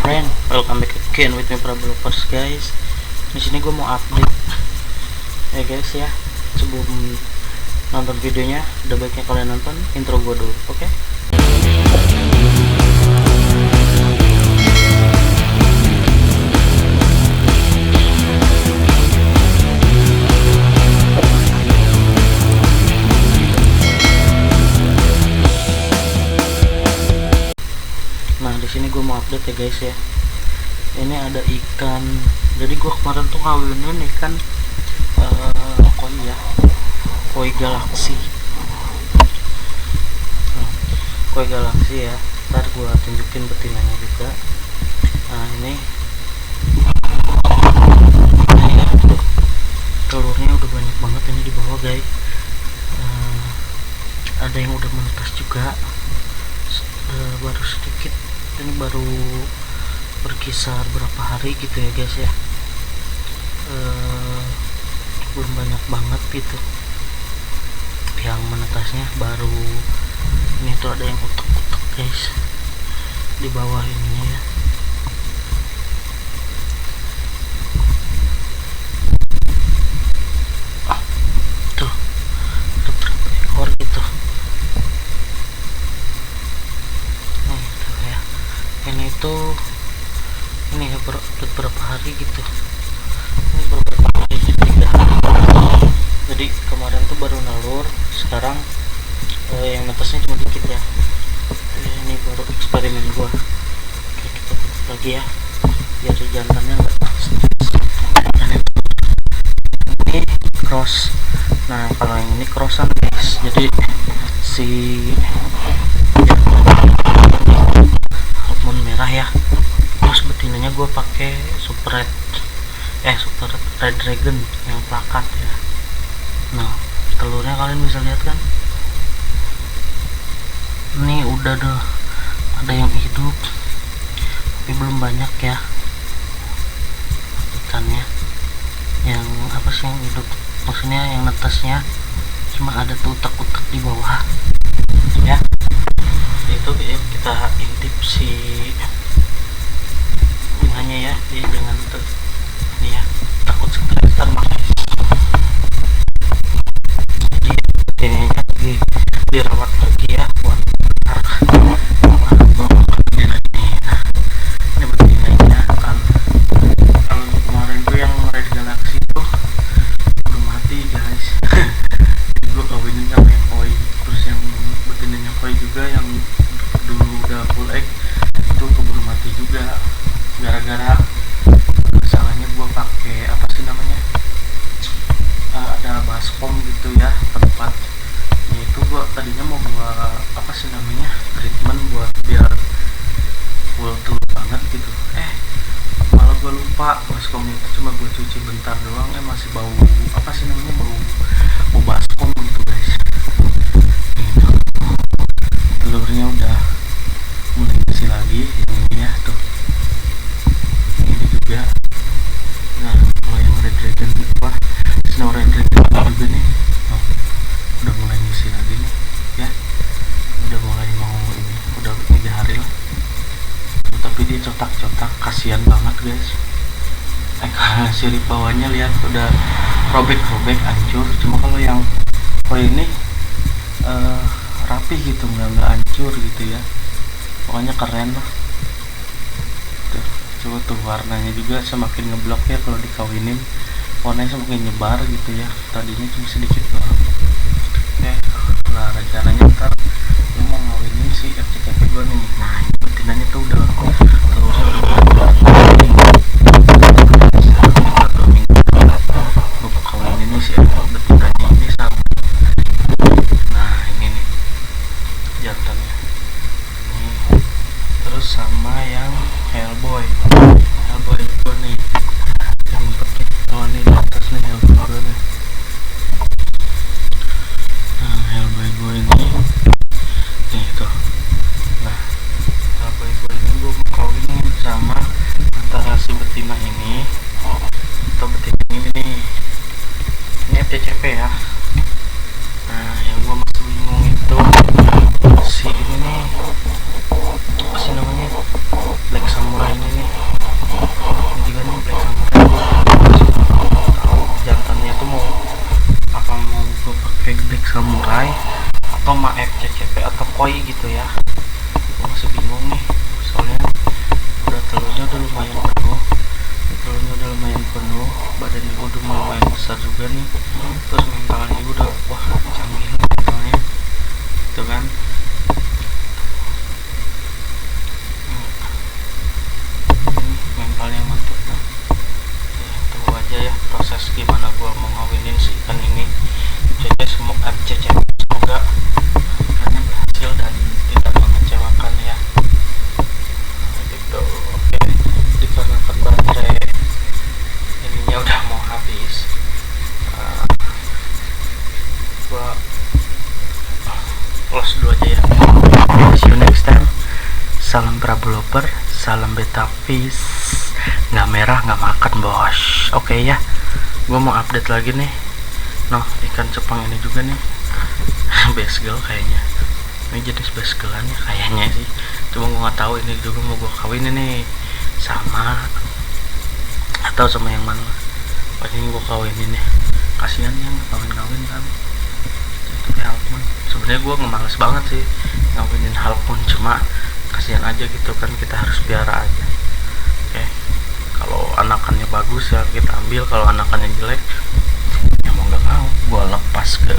friend, welcome back again with me Prablovers guys. Di sini gue mau update ya guys ya. Sebelum nonton videonya, udah baiknya kalian nonton intro gue dulu, oke? Nah, di sini gue mau update ya guys ya. Ini ada ikan. Jadi gue kemarin tuh ngawinin ikan koi ya, koi galaksi. Koi galaksi ya. Ntar gue tunjukin betinanya juga. Nah ini ya, telurnya udah banyak banget ini di bawah guys. Ada yang udah menetas juga. Baru sedikit, ini baru berkisar berapa hari gitu ya guys ya. Belum banyak banget gitu yang menetasnya, baru ini tuh ada yang utek-utek guys di bawah ininya ya. Tuh ada berapa ekor gitu. Ini ya berapa hari gitu. Ini beberapa hari, 3 hari. Jadi kemarin tuh baru nalur, sekarang yang netasnya cuma dikit ya. Ini baru eksperimen gua. Oke, kita tutup lagi ya biar jantannya nggak stres. Dan ini cross. Nah kalau yang ini crossan guys, jadi si almond merah ya. Terus betinanya gue pakai super red dragon yang plakat ya. Nah telurnya kalian bisa lihat kan, ini udah ada yang hidup tapi belum banyak ya ikannya. Yang apa sih yang hidup, maksudnya yang netasnya cuma ada tuh utek-utek di bawah ya. Itu ya, kita intip si bunganya ya, dia jangan ini ya, takut stres ntar makanya. Jadi ini dirawat lagi ya buat ini betinanya kan. Kalau kemarin tuh yang red galaxy tuh udah mati guys. Gue kawinin sama yang koi, terus yang betinanya koi juga yang dulu udah full egg itu keburu mati juga gara-gara masalahnya gua pakai apa sih namanya, ada baskom gitu ya tempatnya itu. Gua tadinya mau gua apa sih namanya treatment buat biar full telur banget gitu, malah gua lupa baskom itu cuma gua cuci bentar doang, masih bau apa sih namanya, bau baskom gitu guys. Telurnya udah mulai isi lagi ini ya tuh, ini juga. Nah kalau yang red dragon apa snow red dragon juga nih, udah mulai ngisi lagi nih ya, udah mulai mau ini, udah 3 hari lah. Tapi dia cotak-cotak, kasihan banget guys. Sirip bawahnya lihat udah robek-robek, hancur. Cuma kalau yang ini rapi gitu, nggak hancur gitu ya, pokoknya keren lah. Tuh, coba tuh warnanya juga semakin ngeblok ya kalau dikawinin, warnanya semakin nyebar gitu ya. Tadinya cuma sedikit doang. Nah rencananya ntar lu mau ngawinin si FCTP gue nih. Nah ini betinanya tuh udah terusnya udah 2 minggu gue kawinin ini si betinanya ini satu. Nah ini nih jantannya ini, terus sama yang Hellboy gue nih yang pakai nih di atas nih, Hellboy gue nih. Nah Hellboy gue ini nih tuh. Nah Hellboy gue ini gue mau kawinin sama antara gue pakai Black Samurai atau Maef CCP atau koi gitu ya. Gue masih bingung nih, soalnya telurnya udah lumayan penuh, badannya udah lumayan besar juga nih, terus mentalnya udah wah canggih mentalnya gitu kan. Ini mentalnya mantap kan ya. Tunggu aja ya proses gimana gua mau ngawinin si ikan ini. Jadi semoga semoga ikannya berhasil dan tidak mengecewakan ya gitu. Oke, dikarenakan baterai ininya udah mau habis, gua close dulu aja ya. See you next time. Salam Prabloper, salam beta fish. Nggak merah nggak makan bos. Oke ya, gua mau update lagi nih. Ikan cupang ini juga nih basegel kayaknya. Ini jenis basegelannya kayaknya sih, cuma gua nggak tahu ini juga mau gua kawin ini sama atau sama yang mana. Paling gua kawin ini, kasihan yang kawin kan itu halpun. Sebenarnya gua ngemales banget sih ngawinin halpun, cuma kasihan aja gitu kan, kita harus piara aja. Oke, kalau anakannya bagus ya kita ambil, kalau anakannya jelek ya mau nggak mau gua lepas ke